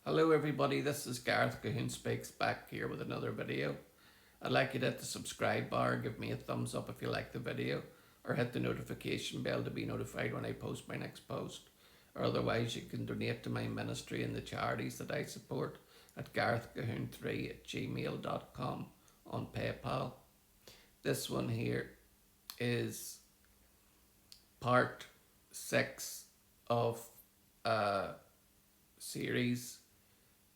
Hello everybody, this is Gareth Cahoon Speaks back here with another video. I'd like you to hit the subscribe bar, give me a thumbs up if you like the video, or hit the notification bell to be notified when I post my next post. Or otherwise you can donate to my ministry and the charities that I support at garethcahoon3@gmail.com on PayPal. This one here is part 6 of a series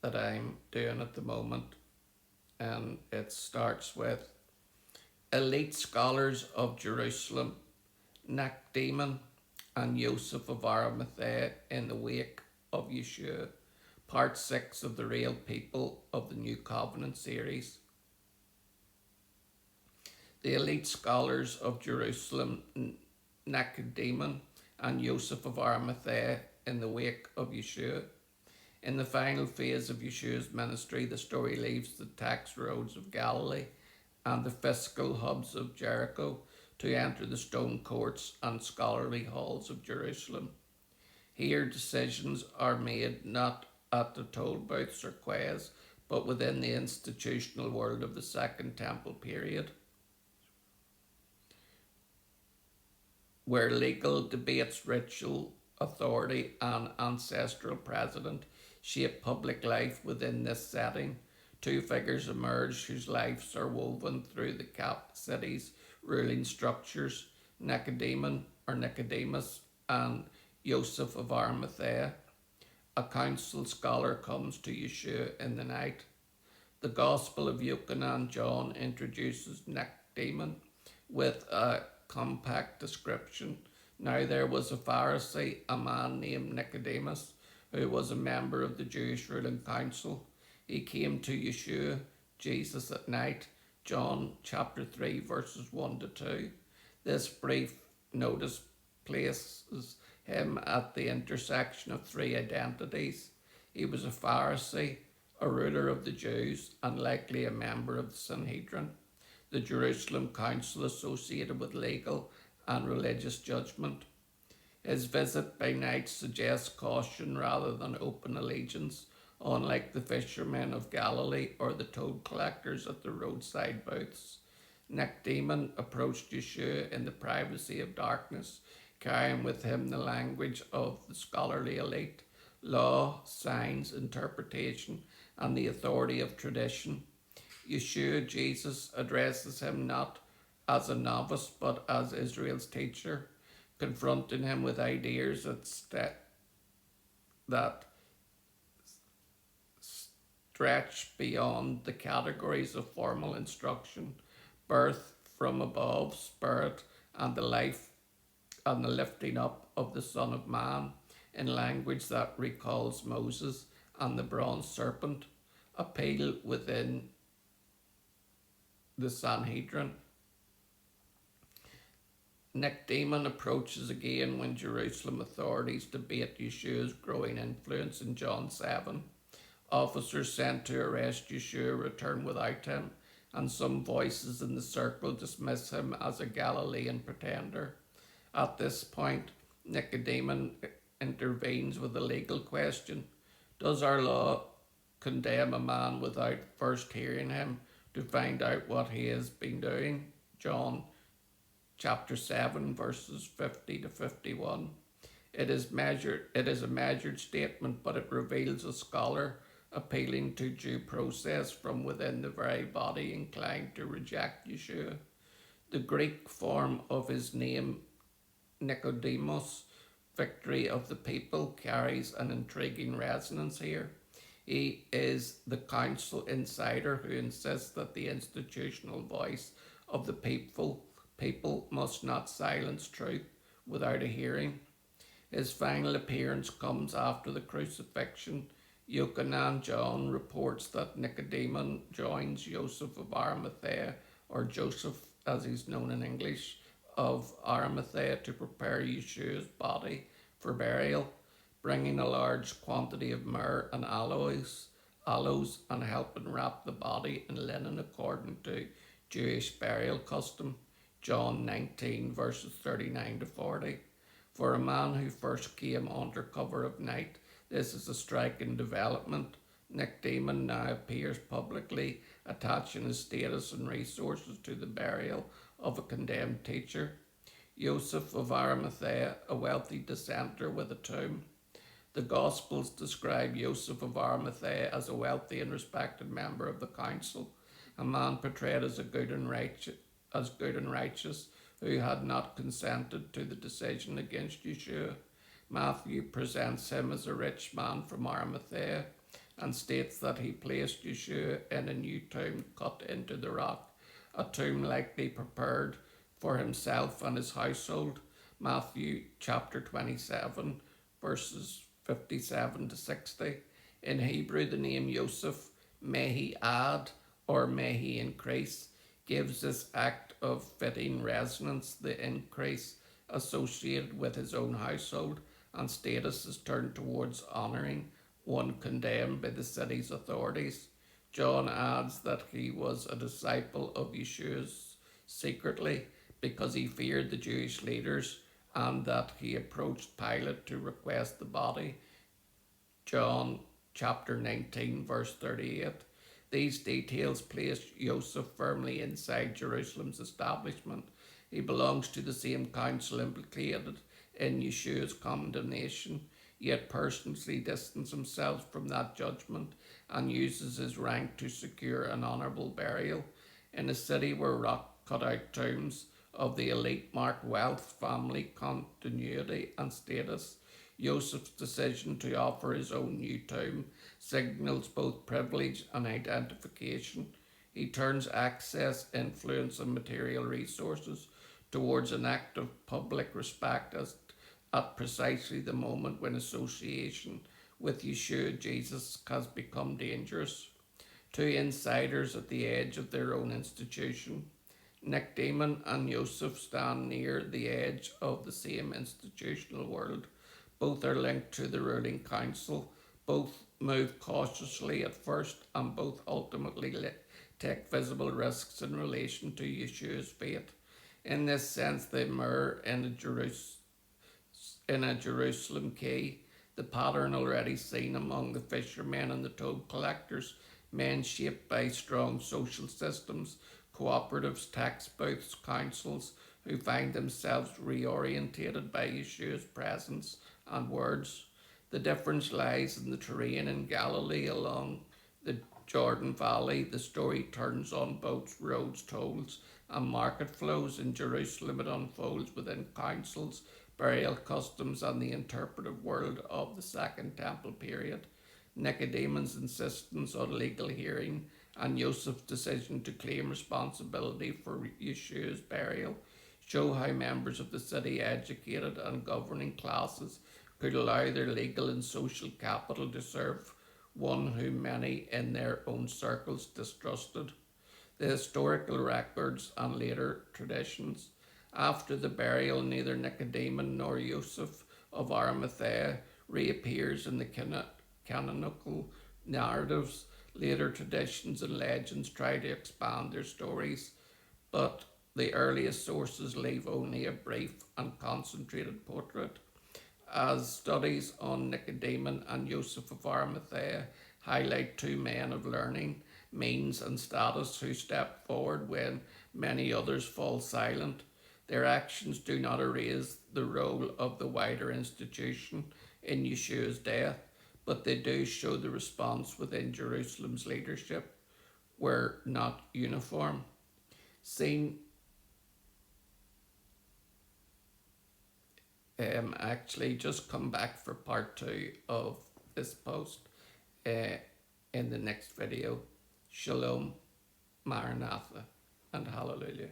that I'm doing at the moment, and it starts with elite scholars of Jerusalem, Nakdimon and Yosef of Arimathea in the wake of Yeshua, part 6 of the Real People of the New Covenant series. The elite scholars of Jerusalem, Nakdimon and Yosef of Arimathea in the wake of Yeshua. In the final phase of Yeshua's ministry, the story leaves the tax roads of Galilee and the fiscal hubs of Jericho to enter the stone courts and scholarly halls of Jerusalem. Here, decisions are made not at the toll booths or quays, but within the institutional world of the Second Temple period, where legal debates, ritual authority, and ancestral precedent shape public life. Within this setting, two figures emerge whose lives are woven through the cap city's ruling structures: Nakdimon or Nicodemus and Yosef of Arimathea. A council scholar comes to Yeshua in the night. The Gospel of Yochanan John introduces Nakdimon with a compact description. Now there was a Pharisee, a man named Nicodemus, who was a member of the Jewish ruling council. He came to Yeshua, Jesus, at night. John chapter 3 verses 1 to 2. This brief notice places him at the intersection of three identities. He was a Pharisee, a ruler of the Jews, and likely a member of the Sanhedrin, the Jerusalem council associated with legal and religious judgment. His visit by night suggests caution rather than open allegiance, unlike the fishermen of Galilee or the toll collectors at the roadside booths. Nakdimon approached Yeshua in the privacy of darkness, carrying with him the language of the scholarly elite, law, signs, interpretation, and the authority of tradition. Yeshua, Jesus, addresses him not as a novice but as Israel's teacher, confronting him with ideas that stretch beyond the categories of formal instruction: birth from above, spirit, and the life and the lifting up of the Son of Man, in language that recalls Moses and the bronze serpent. Appeal within the Sanhedrin. Nakdimon approaches again when Jerusalem authorities debate Yeshua's growing influence in John 7. Officers sent to arrest Yeshua return without him, and some voices in the circle dismiss him as a Galilean pretender. At this point, Nakdimon intervenes with a legal question: does our law condemn a man without first hearing him to find out what he has been doing? John chapter 7 verses 50 to 51. It is a measured statement, but it reveals a scholar appealing to due process from within the very body inclined to reject Yeshua. The Greek form of his name, Nicodemus, victory of the people, carries an intriguing resonance here. He is the council insider who insists that the institutional voice of the people must not silence truth without a hearing. His final appearance comes after the crucifixion. Yochanan John reports that Nakdimon joins Yosef of Arimathea, or Joseph as he's known in English, of Arimathea to prepare Yeshua's body for burial, bringing a large quantity of myrrh and aloes, and helping wrap the body in linen according to Jewish burial custom. John 19 verses 39 to 40. For a man who first came under cover of night, This is a striking development. Nakdimon now appears publicly, attaching his status and resources to the burial of a condemned teacher. Yosef of Arimathea, a wealthy dissenter with a tomb. The Gospels describe Yosef of Arimathea as a wealthy and respected member of the council, a man portrayed as good and righteous, who had not consented to the decision against Yeshua. Matthew presents him as a rich man from Arimathea and states that he placed Yeshua in a new tomb cut into the rock, a tomb likely prepared for himself and his household. Matthew chapter 27, verses 57 to 60. In Hebrew, the name Yosef, may he add or may he increase, gives this act of fitting resonance. The increase associated with his own household and status is turned towards honouring one condemned by the city's authorities. John adds that he was a disciple of Yeshua's secretly because he feared the Jewish leaders and that he approached Pilate to request the body. John chapter 19, verse 38. These details place Yosef firmly inside Jerusalem's establishment. He belongs to the same council implicated in Yeshua's condemnation, yet personally distances himself from that judgment and uses his rank to secure an honourable burial. In a city where rock cut out tombs of the elite mark wealth, family, continuity, and status, Yosef's decision to offer his own new tomb signals both privilege and identification. He turns access, influence, and material resources towards an act of public respect at precisely the moment when association with Yeshua Jesus has become dangerous. Two insiders at the edge of their own institution. Nakdimon and Yosef stand near the edge of the same institutional world. Both are linked to the ruling council. Both move cautiously at first and both ultimately take visible risks in relation to Yeshua's fate. In this sense, they mirror in a Jerusalem key the pattern already seen among the fishermen and the toll collectors, men shaped by strong social systems, cooperatives, tax booths, councils, who find themselves reorientated by Yeshua's presence and words. The difference lies in the terrain in Galilee along the Jordan Valley. The story turns on boats, roads, tolls, and market flows. In Jerusalem, it unfolds within councils, burial customs, and the interpretive world of the Second Temple period. Nicodemus' insistence on legal hearing and Yosef's decision to claim responsibility for Yeshua's burial show how members of the city, educated and governing classes, could allow their legal and social capital to serve one whom many in their own circles distrusted. The historical records and later traditions. After the burial, neither Nakdimon nor Yosef of Arimathea reappears in the canonical narratives. Later traditions and legends try to expand their stories, but the earliest sources leave only a brief and concentrated portrait. As studies on Nakdimon and Yosef of Arimathea highlight two men of learning, means, and status who step forward when many others fall silent, their actions do not erase the role of the wider institution in Yeshua's death, but they do show the response within Jerusalem's leadership were not uniform. Seen actually just come back for part 2 of this post in the next video. Shalom, Maranatha, and Hallelujah.